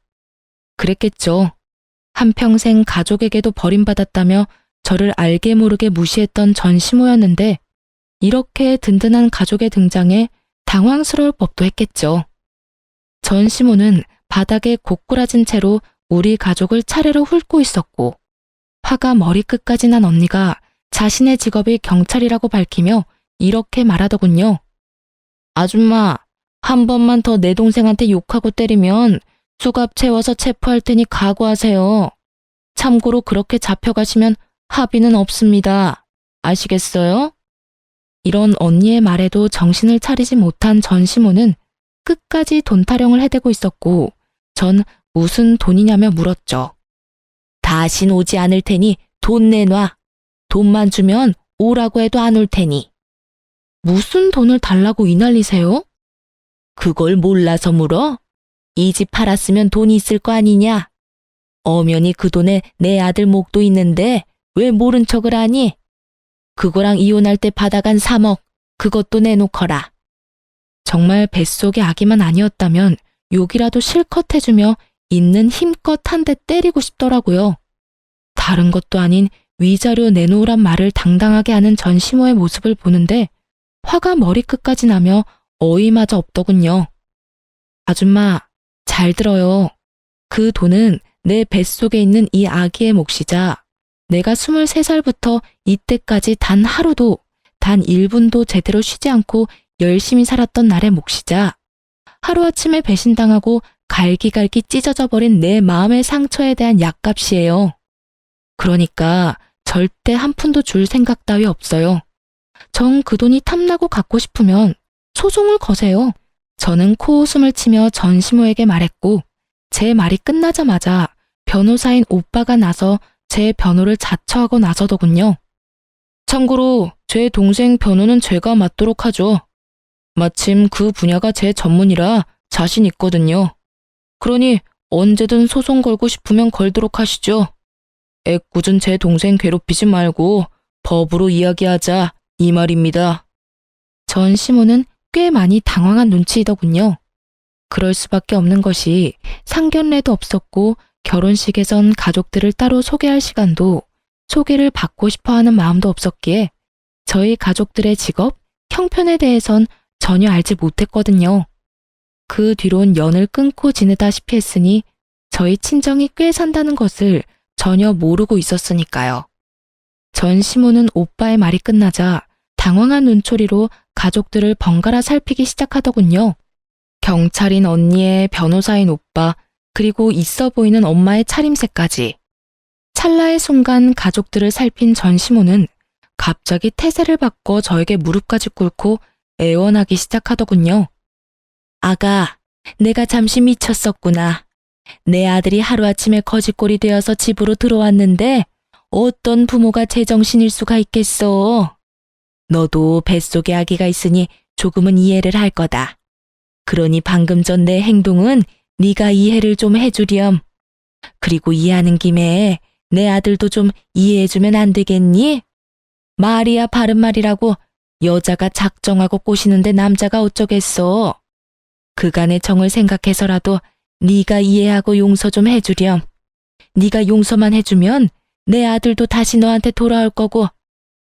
그랬겠죠. 한평생 가족에게도 버림받았다며 저를 알게 모르게 무시했던 전시모였는데 이렇게 든든한 가족의 등장에 당황스러울 법도 했겠죠. 전시모는 바닥에 고꾸라진 채로 우리 가족을 차례로 훑고 있었고 화가 머리끝까지 난 언니가 자신의 직업이 경찰이라고 밝히며 이렇게 말하더군요. 아줌마, 한 번만 더 내 동생한테 욕하고 때리면 수갑 채워서 체포할 테니 각오하세요. 참고로 그렇게 잡혀가시면 합의는 없습니다. 아시겠어요? 이런 언니의 말에도 정신을 차리지 못한 전시모는 끝까지 돈 타령을 해대고 있었고 전 무슨 돈이냐며 물었죠. 다신 오지 않을 테니 돈 내놔. 돈만 주면 오라고 해도 안 올 테니. 무슨 돈을 달라고 이 난리세요? 그걸 몰라서 물어? 이 집 팔았으면 돈이 있을 거 아니냐? 엄연히 그 돈에 내 아들 목도 있는데 왜 모른 척을 하니? 그거랑 이혼할 때 받아간 3억, 그것도 내놓거라. 정말 뱃속의 아기만 아니었다면 욕이라도 실컷 해주며 있는 힘껏 한 대 때리고 싶더라고요. 다른 것도 아닌 위자료 내놓으란 말을 당당하게 하는 전시모의 모습을 보는데 화가 머리끝까지 나며 어이마저 없더군요. 아줌마, 잘 들어요. 그 돈은 내 뱃속에 있는 이 아기의 몫이자 내가 23살부터 이때까지 단 하루도, 단 1분도 제대로 쉬지 않고 열심히 살았던 날의 몫이자 하루아침에 배신당하고 갈기갈기 찢어져 버린 내 마음의 상처에 대한 약값이에요. 그러니까 절대 한 푼도 줄 생각 따위 없어요. 정 그 돈이 탐나고 갖고 싶으면 소송을 거세요. 저는 코웃음을 치며 전시모에게 말했고 제 말이 끝나자마자 변호사인 오빠가 나서 제 변호를 자처하고 나서더군요. 참고로 제 동생 변호는 제가 맡도록 하죠. 마침 그 분야가 제 전문이라 자신 있거든요. 그러니 언제든 소송 걸고 싶으면 걸도록 하시죠. 애꿎은 제 동생 괴롭히지 말고 법으로 이야기하자 이 말입니다. 전시모는 꽤 많이 당황한 눈치이더군요. 그럴 수밖에 없는 것이 상견례도 없었고 결혼식에선 가족들을 따로 소개할 시간도 소개를 받고 싶어하는 마음도 없었기에 저희 가족들의 직업, 형편에 대해선 전혀 알지 못했거든요. 그 뒤론 연을 끊고 지내다시피 했으니 저희 친정이 꽤 산다는 것을 전혀 모르고 있었으니까요. 전시모는 오빠의 말이 끝나자 당황한 눈초리로 가족들을 번갈아 살피기 시작하더군요. 경찰인 언니의 변호사인 오빠, 그리고 있어 보이는 엄마의 차림새까지. 찰나의 순간 가족들을 살핀 전시모는 갑자기 태세를 바꿔 저에게 무릎까지 꿇고 애원하기 시작하더군요. 아가, 내가 잠시 미쳤었구나. 내 아들이 하루아침에 거지꼴이 되어서 집으로 들어왔는데 어떤 부모가 제정신일 수가 있겠어. 너도 뱃속에 아기가 있으니 조금은 이해를 할 거다. 그러니 방금 전 내 행동은 네가 이해를 좀 해주렴. 그리고 이해하는 김에 내 아들도 좀 이해해주면 안 되겠니? 말이야 바른 말이라고 여자가 작정하고 꼬시는데 남자가 어쩌겠어. 그간의 정을 생각해서라도 네가 이해하고 용서 좀 해주렴. 네가 용서만 해주면 내 아들도 다시 너한테 돌아올 거고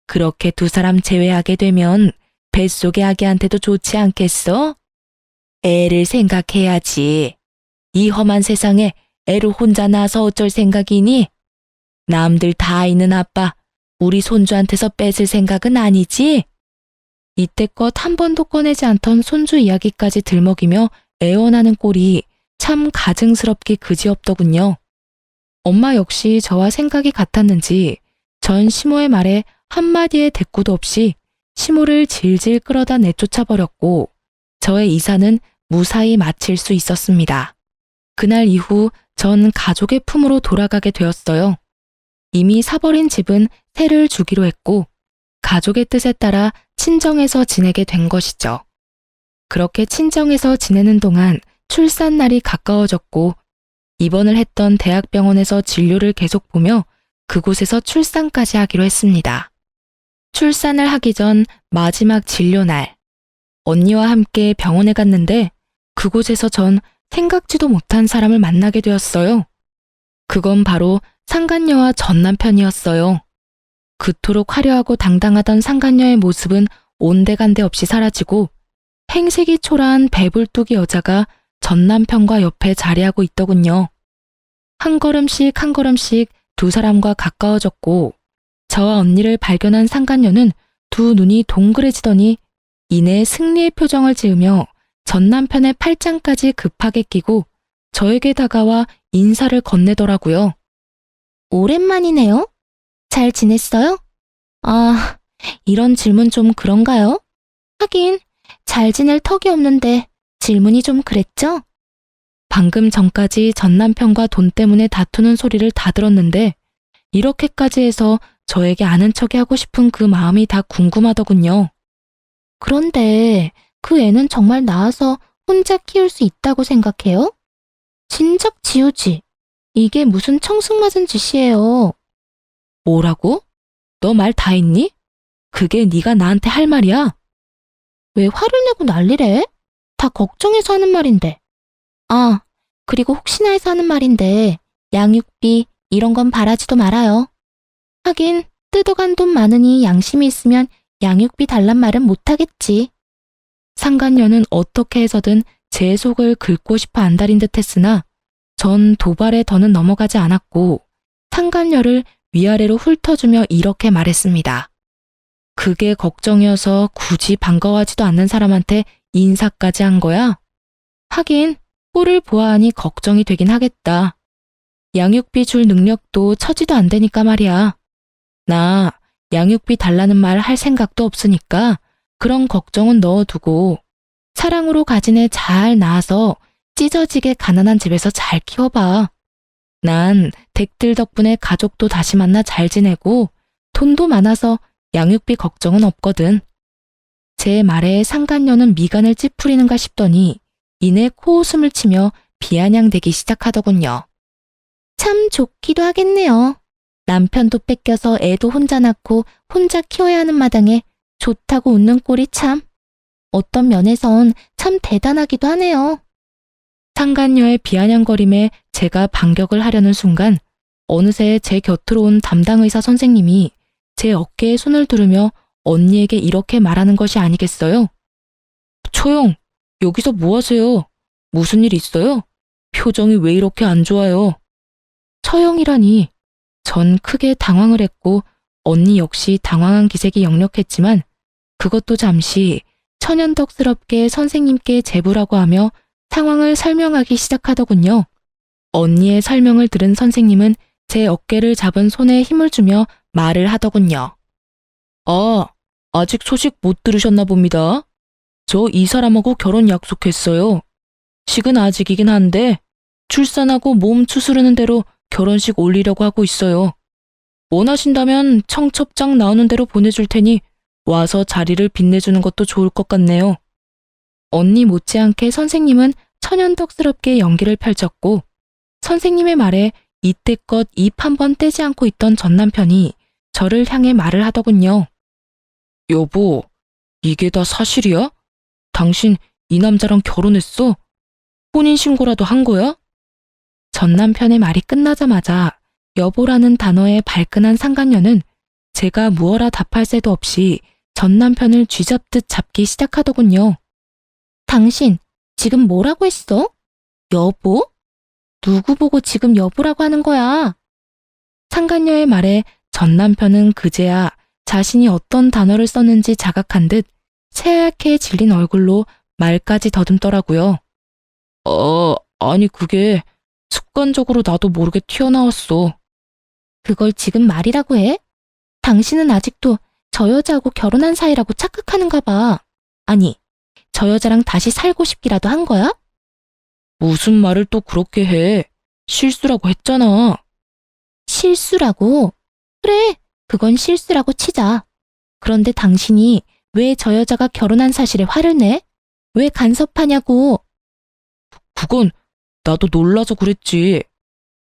그렇게 두 사람 제외하게 되면 뱃속의 아기한테도 좋지 않겠어? 애를 생각해야지. 이 험한 세상에 애를 혼자 낳아서 어쩔 생각이니? 남들 다 있는 아빠, 우리 손주한테서 뺏을 생각은 아니지? 이때껏 한 번도 꺼내지 않던 손주 이야기까지 들먹이며 애원하는 꼴이 참 가증스럽기 그지없더군요. 엄마 역시 저와 생각이 같았는지 전 시모의 말에 한마디의 대꾸도 없이 시모를 질질 끌어다 내쫓아버렸고 저의 이사는 무사히 마칠 수 있었습니다. 그날 이후 전 가족의 품으로 돌아가게 되었어요. 이미 사버린 집은 새를 주기로 했고 가족의 뜻에 따라 친정에서 지내게 된 것이죠. 그렇게 친정에서 지내는 동안 출산 날이 가까워졌고 입원을 했던 대학병원에서 진료를 계속 보며 그곳에서 출산까지 하기로 했습니다. 출산을 하기 전 마지막 진료 날, 언니와 함께 병원에 갔는데 그곳에서 전 생각지도 못한 사람을 만나게 되었어요. 그건 바로 상간녀와 전 남편이었어요. 그토록 화려하고 당당하던 상간녀의 모습은 온데간데 없이 사라지고 행색이 초라한 배불뚝이 여자가 전 남편과 옆에 자리하고 있더군요. 한 걸음씩 한 걸음씩 두 사람과 가까워졌고 저와 언니를 발견한 상간녀는 두 눈이 동그래지더니 이내 승리의 표정을 지으며 전 남편의 팔짱까지 급하게 끼고 저에게 다가와 인사를 건네더라고요. 오랜만이네요. 잘 지냈어요? 아, 이런 질문 좀 그런가요? 하긴, 잘 지낼 턱이 없는데 질문이 좀 그랬죠? 방금 전까지 전 남편과 돈 때문에 다투는 소리를 다 들었는데 이렇게까지 해서 저에게 아는 척이 하고 싶은 그 마음이 다 궁금하더군요. 그런데 그 애는 정말 낳아서 혼자 키울 수 있다고 생각해요? 진작 지우지. 이게 무슨 청승맞은 짓이에요. 뭐라고? 너 말 다 했니? 그게 네가 나한테 할 말이야? 왜 화를 내고 난리래? 다 걱정해서 하는 말인데. 아, 그리고 혹시나 해서 하는 말인데 양육비 이런 건 바라지도 말아요. 하긴 뜯어간 돈 많으니 양심이 있으면 양육비 달란 말은 못하겠지. 상간녀는 어떻게 해서든 제 속을 긁고 싶어 안달인 듯 했으나 전 도발에 더는 넘어가지 않았고 상간녀를 위아래로 훑어주며 이렇게 말했습니다. 그게 걱정이어서 굳이 반가워하지도 않는 사람한테 인사까지 한 거야? 하긴 꼴을 보아하니 걱정이 되긴 하겠다. 양육비 줄 능력도 처지도 안 되니까 말이야. 나 양육비 달라는 말 할 생각도 없으니까 그런 걱정은 넣어두고 사랑으로 가진 애 잘 낳아서 찢어지게 가난한 집에서 잘 키워봐. 난 댁들 덕분에 가족도 다시 만나 잘 지내고 돈도 많아서 양육비 걱정은 없거든. 제 말에 상간녀는 미간을 찌푸리는가 싶더니 이내 코웃음을 치며 비아냥대기 시작하더군요. 참 좋기도 하겠네요. 남편도 뺏겨서 애도 혼자 낳고 혼자 키워야 하는 마당에 좋다고 웃는 꼴이 참. 어떤 면에선 참 대단하기도 하네요. 상간녀의 비아냥거림에 제가 반격을 하려는 순간 어느새 제 곁으로 온 담당 의사 선생님이 제 어깨에 손을 두르며 언니에게 이렇게 말하는 것이 아니겠어요? 초영, 여기서 뭐 하세요? 무슨 일 있어요? 표정이 왜 이렇게 안 좋아요? 처영이라니. 전 크게 당황을 했고 언니 역시 당황한 기색이 역력했지만 그것도 잠시 천연덕스럽게 선생님께 제부라고 하며 상황을 설명하기 시작하더군요. 언니의 설명을 들은 선생님은 제 어깨를 잡은 손에 힘을 주며 말을 하더군요. 아, 아직 소식 못 들으셨나 봅니다. 저 이 사람하고 결혼 약속했어요. 식은 아직이긴 한데 출산하고 몸 추스르는 대로 결혼식 올리려고 하고 있어요. 원하신다면 청첩장 나오는 대로 보내줄 테니 와서 자리를 빛내주는 것도 좋을 것 같네요. 언니 못지않게 선생님은 천연덕스럽게 연기를 펼쳤고 선생님의 말에 이때껏 입 한 번 떼지 않고 있던 전 남편이 저를 향해 말을 하더군요. 여보, 이게 다 사실이야? 당신 이 남자랑 결혼했어? 혼인신고라도 한 거야? 전 남편의 말이 끝나자마자 여보라는 단어에 발끈한 상간녀는 제가 무어라 답할 새도 없이 전 남편을 쥐잡듯 잡기 시작하더군요. 당신, 지금 뭐라고 했어? 여보? 누구 보고 지금 여보라고 하는 거야? 상간녀의 말에 전 남편은 그제야 자신이 어떤 단어를 썼는지 자각한 듯 새하얗게 질린 얼굴로 말까지 더듬더라고요. 아니 그게 습관적으로 나도 모르게 튀어나왔어. 그걸 지금 말이라고 해? 당신은 아직도 저 여자하고 결혼한 사이라고 착각하는가 봐. 아니, 저 여자랑 다시 살고 싶기라도 한 거야? 무슨 말을 또 그렇게 해. 실수라고 했잖아. 실수라고? 그래, 그건 실수라고 치자. 그런데 당신이 왜 저 여자가 결혼한 사실에 화를 내? 왜 간섭하냐고. 그건 나도 놀라서 그랬지.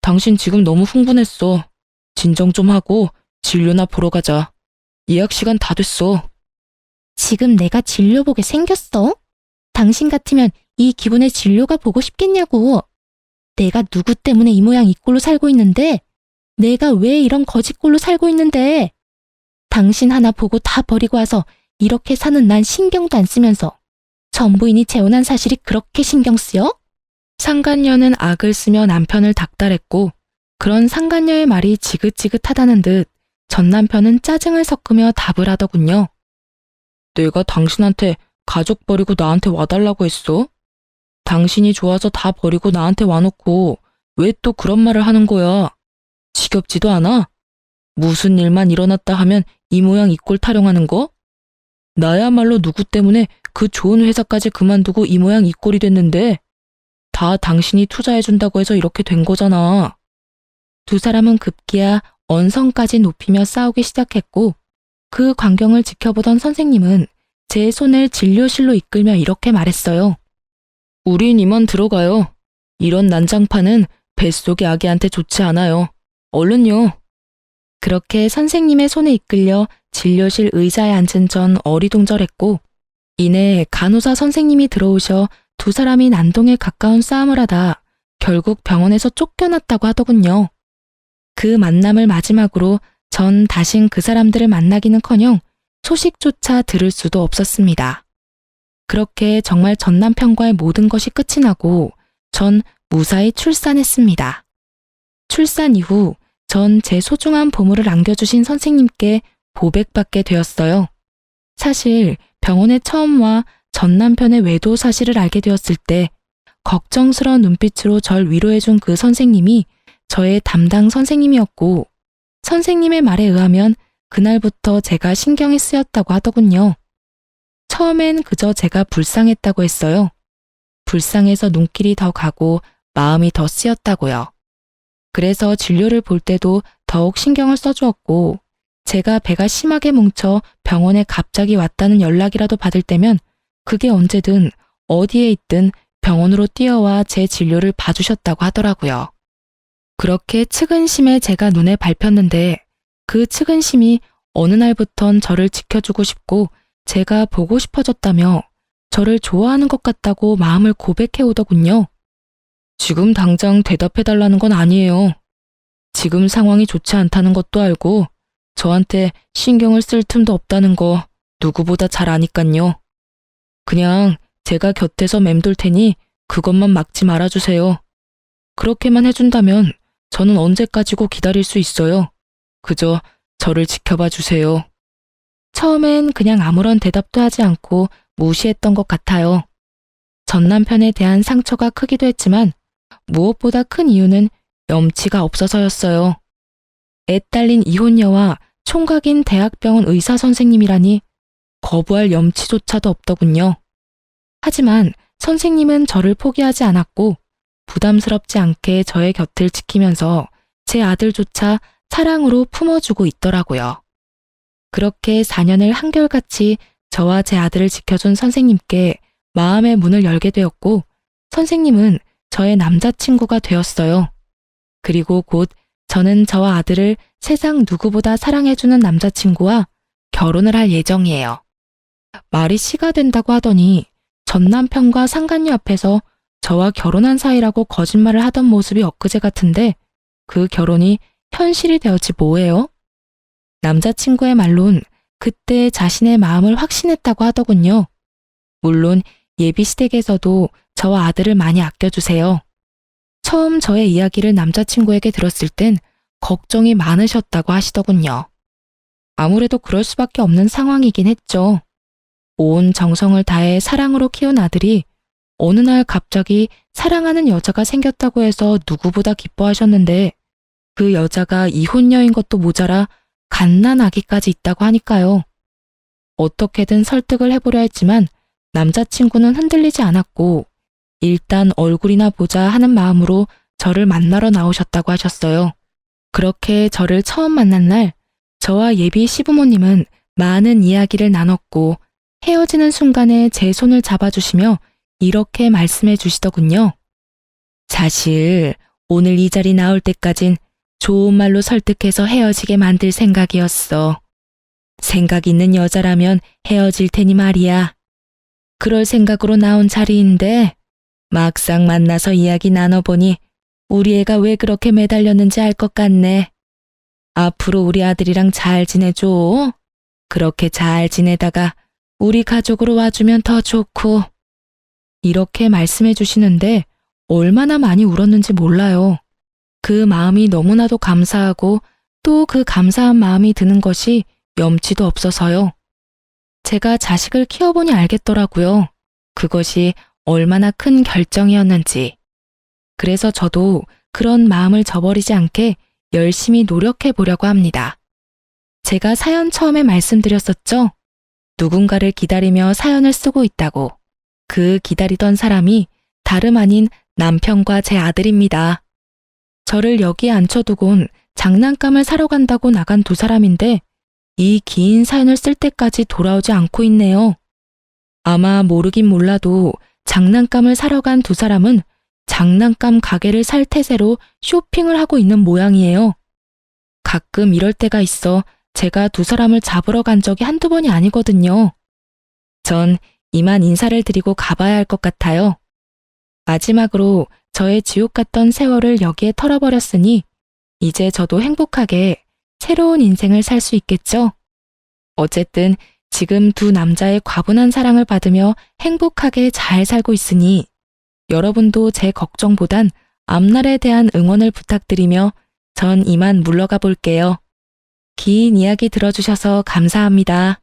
당신 지금 너무 흥분했어. 진정 좀 하고 진료나 보러 가자. 예약 시간 다 됐어. 지금 내가 진료 보게 생겼어? 당신 같으면 이 기분에 진료가 보고 싶겠냐고. 내가 누구 때문에 이 모양 이 꼴로 살고 있는데, 내가 왜 이런 거짓꼴로 살고 있는데, 당신 하나 보고 다 버리고 와서 이렇게 사는 난 신경도 안 쓰면서 전부인이 재혼한 사실이 그렇게 신경 쓰여? 상간녀는 악을 쓰며 남편을 닥달했고 그런 상간녀의 말이 지긋지긋하다는 듯 전 남편은 짜증을 섞으며 답을 하더군요. 내가 당신한테 가족 버리고 나한테 와달라고 했어? 당신이 좋아서 다 버리고 나한테 와놓고 왜 또 그런 말을 하는 거야? 지겹지도 않아? 무슨 일만 일어났다 하면 이 모양 이 꼴 타령하는 거? 나야말로 누구 때문에 그 좋은 회사까지 그만두고 이 모양 이 꼴이 됐는데 다 당신이 투자해준다고 해서 이렇게 된 거잖아. 두 사람은 급기야 언성까지 높이며 싸우기 시작했고 그 광경을 지켜보던 선생님은 제 손을 진료실로 이끌며 이렇게 말했어요. 우린 이만 들어가요. 이런 난장판은 뱃속의 아기한테 좋지 않아요. 얼른요. 그렇게 선생님의 손에 이끌려 진료실 의자에 앉은 전 어리둥절했고 이내 간호사 선생님이 들어오셔 두 사람이 난동에 가까운 싸움을 하다 결국 병원에서 쫓겨났다고 하더군요. 그 만남을 마지막으로 전 다신 그 사람들을 만나기는커녕 소식조차 들을 수도 없었습니다. 그렇게 정말 전 남편과의 모든 것이 끝이 나고 전 무사히 출산했습니다. 출산 이후 전 제 소중한 보물을 안겨주신 선생님께 보백받게 되었어요. 사실 병원에 처음 와 전 남편의 외도 사실을 알게 되었을 때 걱정스러운 눈빛으로 절 위로해준 그 선생님이 저의 담당 선생님이었고 선생님의 말에 의하면 그날부터 제가 신경이 쓰였다고 하더군요. 처음엔 그저 제가 불쌍했다고 했어요. 불쌍해서 눈길이 더 가고 마음이 더 쓰였다고요. 그래서 진료를 볼 때도 더욱 신경을 써주었고 제가 배가 심하게 뭉쳐 병원에 갑자기 왔다는 연락이라도 받을 때면 그게 언제든 어디에 있든 병원으로 뛰어와 제 진료를 봐주셨다고 하더라고요. 그렇게 측은심에 제가 눈에 밟혔는데 그 측은심이 어느 날부턴 저를 지켜주고 싶고 제가 보고 싶어졌다며 저를 좋아하는 것 같다고 마음을 고백해 오더군요. 지금 당장 대답해달라는 건 아니에요. 지금 상황이 좋지 않다는 것도 알고 저한테 신경을 쓸 틈도 없다는 거 누구보다 잘 아니깐요. 그냥 제가 곁에서 맴돌 테니 그것만 막지 말아주세요. 그렇게만 해준다면 저는 언제까지고 기다릴 수 있어요. 그저 저를 지켜봐 주세요. 처음엔 그냥 아무런 대답도 하지 않고 무시했던 것 같아요. 전 남편에 대한 상처가 크기도 했지만 무엇보다 큰 이유는 염치가 없어서였어요. 애 딸린 이혼녀와 총각인 대학병원 의사 선생님이라니 거부할 염치조차도 없더군요. 하지만 선생님은 저를 포기하지 않았고 부담스럽지 않게 저의 곁을 지키면서 제 아들조차 사랑으로 품어주고 있더라고요. 그렇게 4년을 한결같이 저와 제 아들을 지켜준 선생님께 마음의 문을 열게 되었고 선생님은 저의 남자친구가 되었어요. 그리고 곧 저는 저와 아들을 세상 누구보다 사랑해주는 남자친구와 결혼을 할 예정이에요. 말이 씨가 된다고 하더니 전 남편과 상간녀 앞에서 저와 결혼한 사이라고 거짓말을 하던 모습이 엊그제 같은데 그 결혼이 현실이 되었지 뭐예요? 남자친구의 말론 그때 자신의 마음을 확신했다고 하더군요. 물론 예비 시댁에서도 저와 아들을 많이 아껴주세요. 처음 저의 이야기를 남자친구에게 들었을 땐 걱정이 많으셨다고 하시더군요. 아무래도 그럴 수밖에 없는 상황이긴 했죠. 온 정성을 다해 사랑으로 키운 아들이 어느 날 갑자기 사랑하는 여자가 생겼다고 해서 누구보다 기뻐하셨는데 그 여자가 이혼녀인 것도 모자라 갓난아기까지 있다고 하니까요. 어떻게든 설득을 해보려 했지만 남자친구는 흔들리지 않았고 일단 얼굴이나 보자 하는 마음으로 저를 만나러 나오셨다고 하셨어요. 그렇게 저를 처음 만난 날 저와 예비 시부모님은 많은 이야기를 나눴고 헤어지는 순간에 제 손을 잡아주시며 이렇게 말씀해 주시더군요. 사실 오늘 이 자리 나올 때까진 좋은 말로 설득해서 헤어지게 만들 생각이었어. 생각 있는 여자라면 헤어질 테니 말이야. 그럴 생각으로 나온 자리인데 막상 만나서 이야기 나눠보니 우리 애가 왜 그렇게 매달렸는지 알 것 같네. 앞으로 우리 아들이랑 잘 지내줘. 그렇게 잘 지내다가 우리 가족으로 와주면 더 좋고. 이렇게 말씀해 주시는데 얼마나 많이 울었는지 몰라요. 그 마음이 너무나도 감사하고 또 그 감사한 마음이 드는 것이 염치도 없어서요. 제가 자식을 키워보니 알겠더라고요. 그것이 얼마나 큰 결정이었는지. 그래서 저도 그런 마음을 저버리지 않게 열심히 노력해 보려고 합니다. 제가 사연 처음에 말씀드렸었죠? 누군가를 기다리며 사연을 쓰고 있다고. 그 기다리던 사람이 다름 아닌 남편과 제 아들입니다. 저를 여기에 앉혀두곤 장난감을 사러 간다고 나간 두 사람인데 이 긴 사연을 쓸 때까지 돌아오지 않고 있네요. 아마 모르긴 몰라도 장난감을 사러 간 두 사람은 장난감 가게를 살 태세로 쇼핑을 하고 있는 모양이에요. 가끔 이럴 때가 있어 제가 두 사람을 잡으러 간 적이 한두 번이 아니거든요. 전 이만 인사를 드리고 가봐야 할 것 같아요. 마지막으로 저의 지옥 같던 세월을 여기에 털어버렸으니 이제 저도 행복하게 새로운 인생을 살 수 있겠죠? 어쨌든 지금 두 남자의 과분한 사랑을 받으며 행복하게 잘 살고 있으니 여러분도 제 걱정보단 앞날에 대한 응원을 부탁드리며 전 이만 물러가 볼게요. 긴 이야기 들어주셔서 감사합니다.